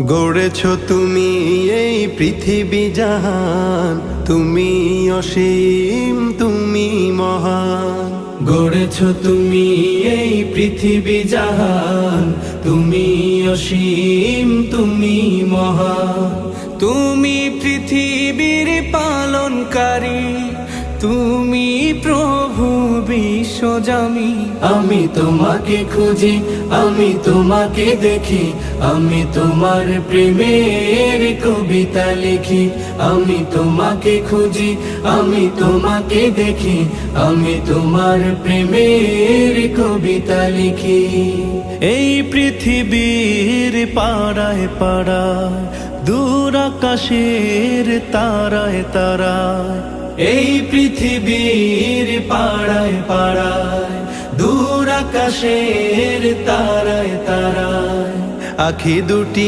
গড়েছ তুমি এই পৃথিবী জাহান, তুমি অসীম তুমি মহান। গড়েছ তুমি এই পৃথিবী জাহান, তুমি অসীম তুমি মহান। তুমি পৃথিবীর পালনকারী, তুমি প্রভু বিশ্বজামি। আমি তোমাকে খুঁজি, আমি তোমাকে দেখি, আমি তোমার প্রেমের কবিতা লিখি। আমি তোমাকে খুঁজি, আমি তোমাকে দেখি, আমি তোমার প্রেমের কবিতা লিখি। এই পৃথিবীর পাড়ায় পাড়ায়, দূর আকাশের তারায় তারায়, এই পৃথিবীর পাড়ায় পাড়ায়, দূর আকাশের তারায় তারায়, আখি দুটি